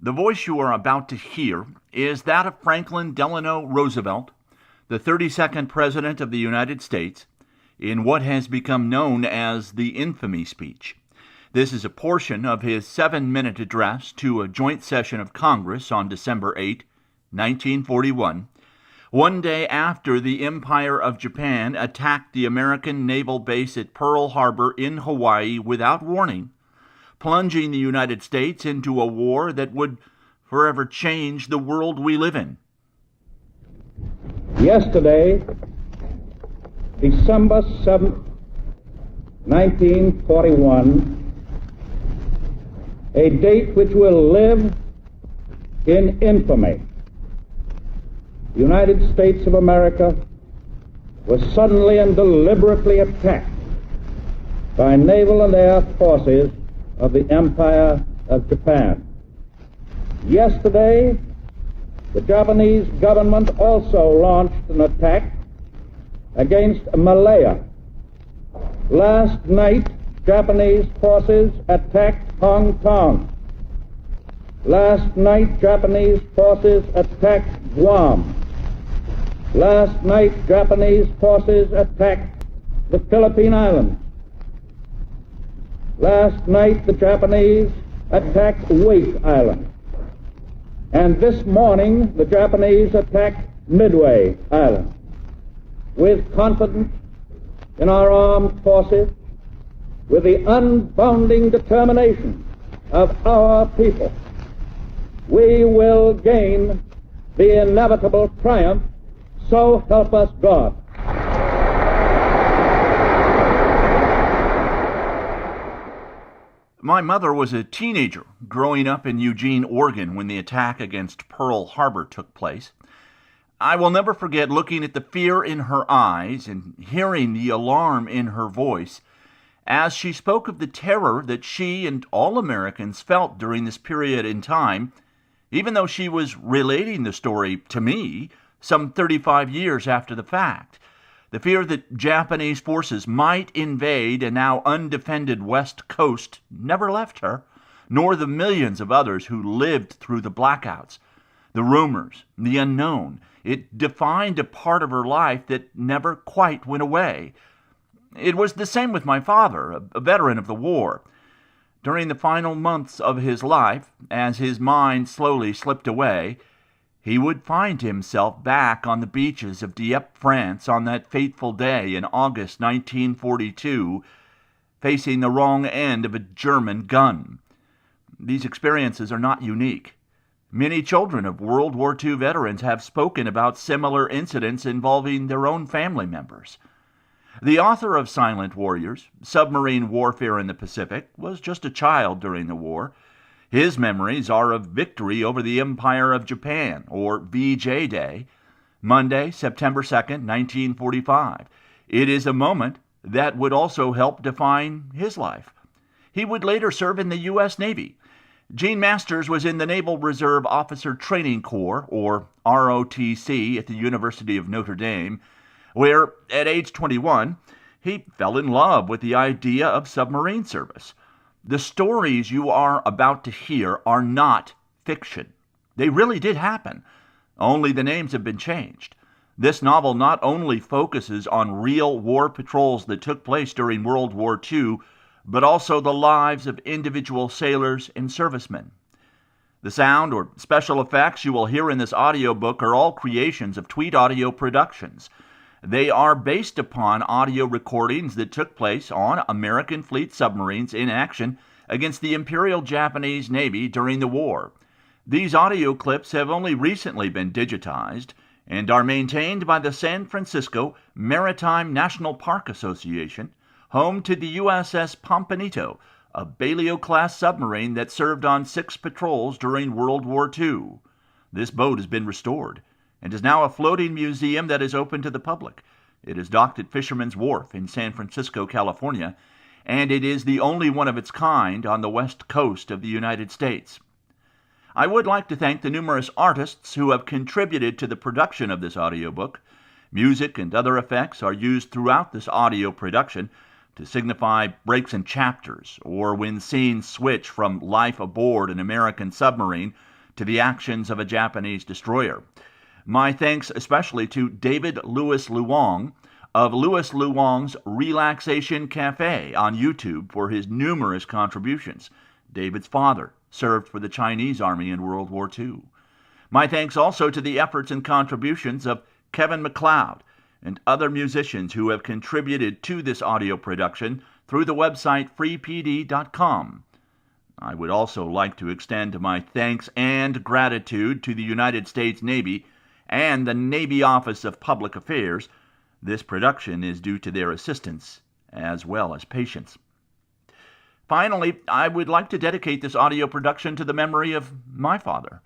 The voice you are about to hear is that of Franklin Delano Roosevelt, the 32nd President of the United States, in what has become known as the infamy speech. This is a portion of his 7-minute address to a joint session of Congress on December 8, 1941, one day after the Empire of Japan attacked the American naval base at Pearl Harbor in Hawaii without warning, plunging the United States into a war that would forever change the world we live in. Yesterday, December 7th, 1941, a date which will live in infamy. The United States of America was suddenly and deliberately attacked by naval and air forces of the Empire of Japan. Yesterday, the Japanese government also launched an attack against Malaya. Last night, Japanese forces attacked Hong Kong. Last night, Japanese forces attacked Guam. Last night, Japanese forces attacked the Philippine Islands. Last night, the Japanese attacked Wake Island. And this morning, the Japanese attacked Midway Island. With confidence in our armed forces, with the unbounding determination of our people, we will gain the inevitable triumph. So help us God. My mother was a teenager growing up in Eugene, Oregon when the attack against Pearl Harbor took place. I will never forget looking at the fear in her eyes and hearing the alarm in her voice as she spoke of the terror that she and all Americans felt during this period in time, even though she was relating the story to me some 35 years after the fact. The fear that Japanese forces might invade a now undefended West Coast never left her, nor the millions of others who lived through the blackouts. The rumors, the unknown, it defined a part of her life that never quite went away. It was the same with my father, a veteran of the war. During the final months of his life, as his mind slowly slipped away, he would find himself back on the beaches of Dieppe, France, on that fateful day in August 1942, facing the wrong end of a German gun. These experiences are not unique. Many children of World War II veterans have spoken about similar incidents involving their own family members. The author of Silent Warriors, Submarine Warfare in the Pacific, was just a child during the war. His memories are of victory over the Empire of Japan, or VJ Day, Monday, September 2nd, 1945. It is a moment that would also help define his life. He would later serve in the U.S. Navy. Gene Masters was in the Naval Reserve Officer Training Corps, or ROTC, at the University of Notre Dame, where, at age 21, he fell in love with the idea of submarine service. The stories you are about to hear are not fiction. They really did happen. Only the names have been changed. This novel not only focuses on real war patrols that took place during World War II, but also the lives of individual sailors and servicemen. The sound or special effects you will hear in this audiobook are all creations of Tweet Audio Productions. They are based upon audio recordings that took place on American fleet submarines in action against the Imperial Japanese Navy during the war. These audio clips have only recently been digitized and are maintained by the San Francisco Maritime National Park Association, home to the USS Pompanito, a Balliol-class submarine that served on 6 patrols during World War II. This boat has been restored and is now a floating museum that is open to the public. It is docked at Fisherman's Wharf in San Francisco, California, and it is the only one of its kind on the west coast of the United States. I would like to thank the numerous artists who have contributed to the production of this audiobook. Music and other effects are used throughout this audio production to signify breaks in chapters, or when scenes switch from life aboard an American submarine to the actions of a Japanese destroyer. My thanks especially to David Louis Luong of Louis Luong's Relaxation Cafe on YouTube for his numerous contributions. David's father served for the Chinese Army in World War II. My thanks also to the efforts and contributions of Kevin MacLeod and other musicians who have contributed to this audio production through the website freepd.com. I would also like to extend my thanks and gratitude to the United States Navy and the Navy Office of Public Affairs. This production is due to their assistance as well as patience. Finally, I would like to dedicate this audio production to the memory of my father.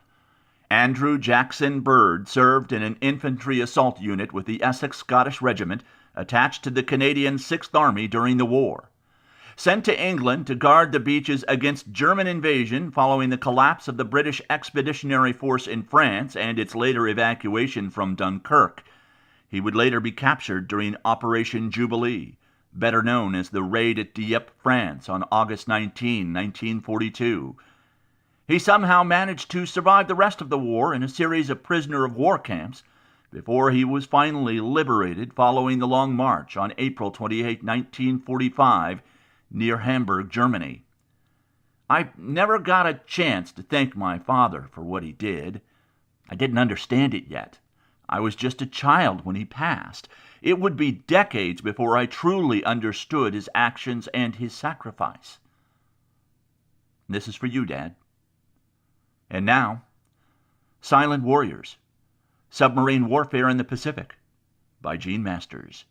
Andrew Jackson Bird served in an infantry assault unit with the Essex Scottish Regiment attached to the Canadian 6th Army during the war. Sent to England to guard the beaches against German invasion following the collapse of the British Expeditionary Force in France and its later evacuation from Dunkirk. He would later be captured during Operation Jubilee, better known as the Raid at Dieppe, France, on August 19, 1942. He somehow managed to survive the rest of the war in a series of prisoner-of-war camps before he was finally liberated following the Long March on April 28, 1945, near Hamburg, Germany. I never got a chance to thank my father for what he did. I didn't understand it yet. I was just a child when he passed. It would be decades before I truly understood his actions and his sacrifice. This is for you, Dad. And now, Silent Warriors, Submarine Warfare in the Pacific, by Gene Masters.